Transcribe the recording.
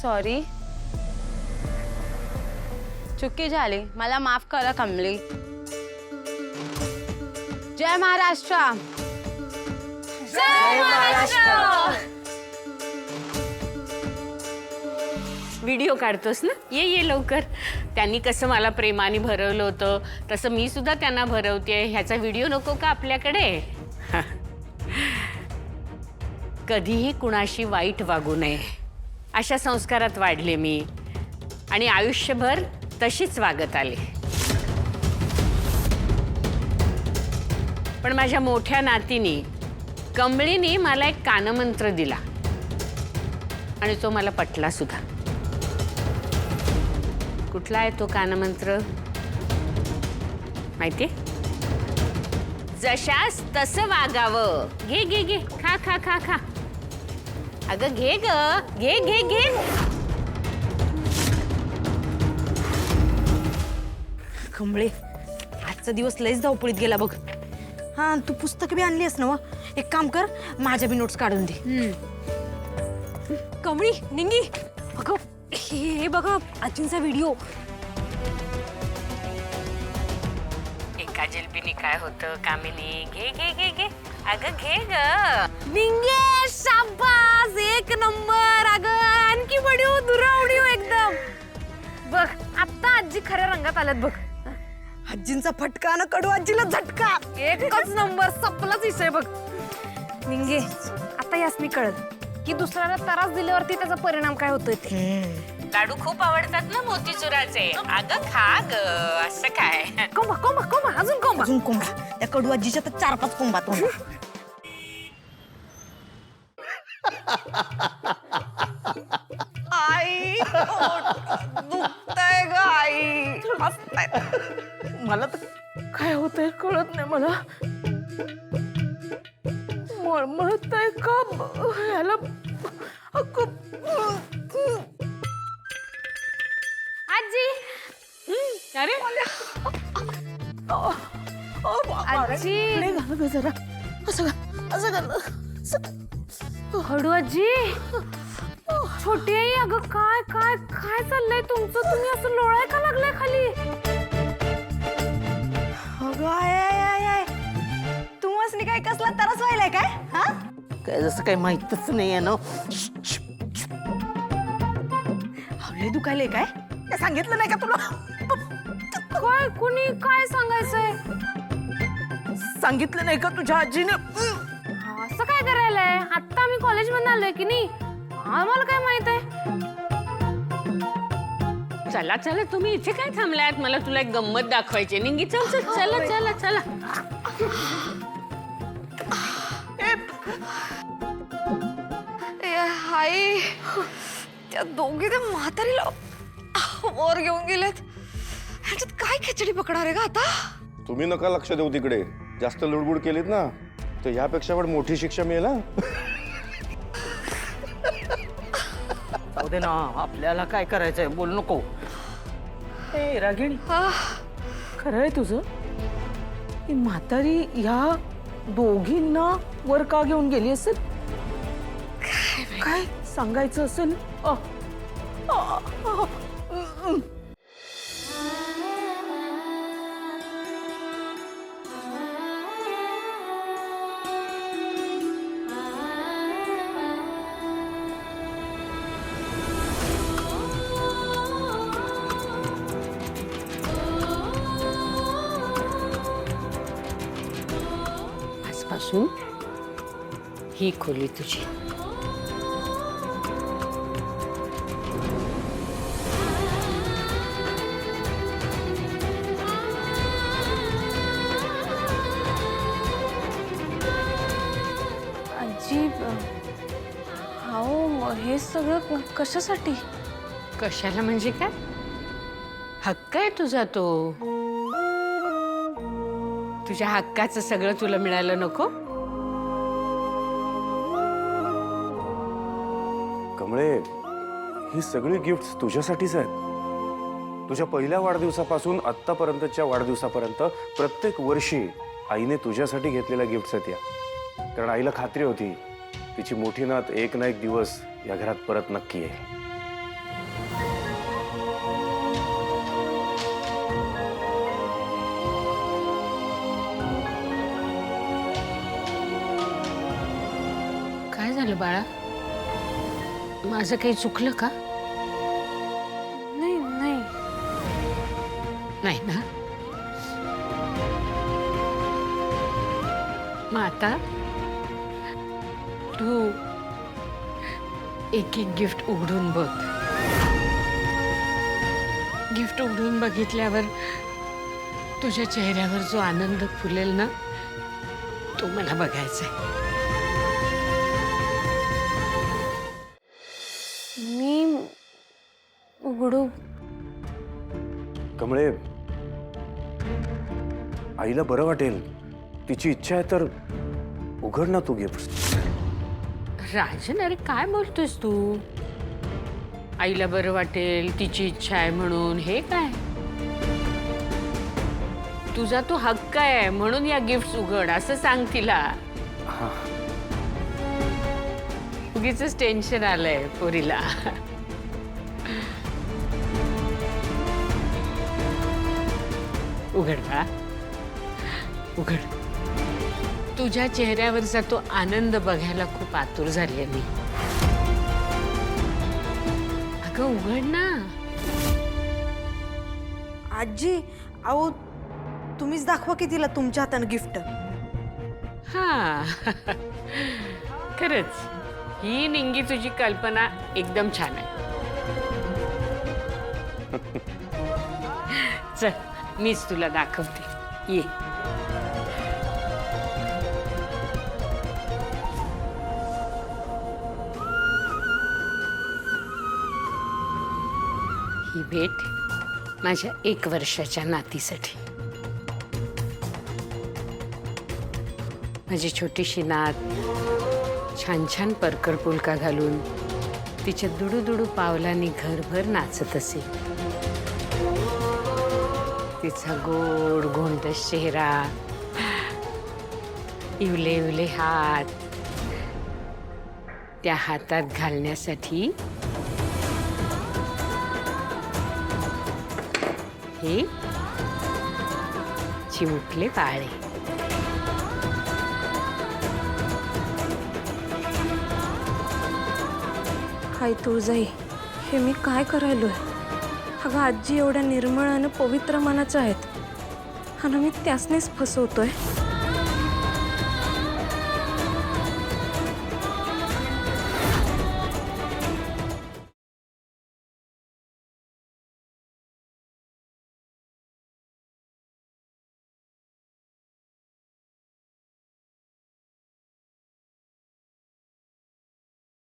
Sorry, चुकी झाली, मला माफ करा कमली. जय महाराष्ट्र. जय महाराष्ट्र. व्हिडिओ काढतोस ना? ये लवकर. त्यांनी कसं मला प्रेमाने भरवलं होतं तसं मी सुद्धा त्यांना भरवते. ह्याचा व्हिडिओ नको का आपल्याकडे? कधीही कुणाशी वाईट वागू नये अशा संस्कारात वाढले मी आणि आयुष्यभर तशीच वागत आले. पण माझ्या मोठ्या नातीनी कमळीने मला एक कानमंत्र दिला आणि तो मला पटला सुद्धा. कुठला आहे तो कानमंत्र माहितीये? जशास तसं वागावं. घे घे घे, खा खा खा खा. अगं घे ग, घे घे घे. कमळे, आजचा दिवस लयच धावपळीत गेला बघ. हा, तू पुस्तक बी आणलीस ना? एक काम कर, माझ्या बी नोट्स काढून दे. कमळी, निंगी, अगं हे बघा आजींचा व्हिडिओ. एका जिलबीने काय होतं कामिनी? घे घे घे घे. अगं घे ग. निंगे, शाबास, एक नंबर. अगं आणखी बडिओ, दुरावडिओ एकदम. बघ आता आजी खऱ्या रंगात आल्यात बघ. आजींचा फटका ना कडू आजीला झटका. एकच नंबर, संपलाच विषय बघ. निंगे, आता यासनी कळत की दुसऱ्याला त्रास दिल्यावरती त्याचा परिणाम काय होतोय ते. लाडू खूप आवडतात ना मोतीचुराचे. अगं खा ग. असं काय? कोंबा कोंबा कोंबा, अजून कोंबा, अजून कोंबा. त्या कडू आजीच्या तर 4-5 कोंबा तो. आई दुखतंय ग आई. मला तर काय होतंय कळत नाही. मला मळमळतंय का ह्याला. आजी. अरे आजी जरा असं हळू आजी. छोटी आई, अगं काय काय काय चाललंय तुमचं? तुम्ही असं लोळाय का लागलाय खाली? अगं आय तू असली काय कसला तरच व्हायलाय काय? हा काय जसं काही माहितच नाहीये ना. हवले दुखायले काय? काय सांगितलं नाही का तुला? काय कुणी काय सांगायचंय? सांगितलं नाही का तुझ्या आजीने? असं काय करायलाय? आता आम्ही कॉलेजमधून आलोय की नाही, आम्हाला काय माहित आहे? चला चला, तुम्ही इथे काय थांबलात? मला तुला एक गंमत दाखवायची. निंगी चल चल, चला चला चला. हाय, त्या दोघी त्या म्हातारीला वर घेऊन गेलेत. ह्याच्यात काय खिचडी पकडणार आहे का आता? तुम्ही नका लक्ष देऊ तिकडे. जास्त लुडबुड केलीत ना तर ह्यापेक्षा पण मोठी शिक्षा मिळेल. जाऊ दे ना, आपल्याला काय करायचंय बोल नको. ए रागिणी, खरं आहे तुझं? ही म्हातारी ह्या दोघींना वर का घेऊन गेली असेल? काय सांगायचं असेल? आजपासून ही खोली तुझी. आजी, हो हे सगळं कशासाठी? कशाला म्हणजे काय? हक्क आहे तुझा तो. तुझ्या हक्काचं सगळं तुला मिळालं नको? कमळे, ही सगळी गिफ्ट्स तुझ्यासाठीच आहेत. तुझ्या पहिल्या वाढदिवसापासून आत्तापर्यंतच्या वाढदिवसापर्यंत प्रत्येक वर्षी आईने तुझ्यासाठी घेतलेल्या गिफ्ट्स आहेत या. कारण आईला खात्री होती तिची मोठी नात एक ना एक दिवस या घरात परत नक्की येईल. झालं बाळा? माझं काही चुकलं का? नाही नाही नाही ना? मग आता तू एक एक गिफ्ट उघडून बघ. गिफ्ट उघडून बघितल्यावर तुझ्या चेहऱ्यावर जो आनंद फुलेल ना, तो मला बघायचा आहे. मी उघडू? कमळे, आईला बरं वाटेल. तिची इच्छा आहे तर उघड ना तू गिफ्ट. राजन, अरे काय बोलतोस तू? आईला बरं वाटेल, तिची इच्छा आहे म्हणून हे काय? तुझा तो हक्क आहे म्हणून या गिफ्ट उघड असं सांग तिला. उगीच टेन्शन आलंय पोरीला. उघड बाळा, उघड. तुझ्या चेहऱ्यावरचा तो आनंद बघायला खूप आतुर झाली मी. अगं उघड ना. आजी, अहो तुम्हीच दाखवा की तिला तुमच्या हातानं गिफ्ट. हा खरंच ही निंगी तुझी कल्पना एकदम छान आहे. चल मीच तुला दाखवते, ये. ही भेट माझ्या 1 वर्षाच्या नातीसाठी. माझी छोटीशी नात छान छान परकर पुलका घालून तिच्या दुडू दुडू पावलांनी घरभर नाचत असे. तिचा गोड गोंडस चेहरा, इवले इवले हात, त्या हातात घालण्यासाठी हे चिमुकले पाळे. हाय तुळजाई, हे मी काय करायलोय? अगं आजी एवढ्या निर्मळ आणि पवित्र मनाच्या आहेत आणि मी त्यासनीच फसवतोय.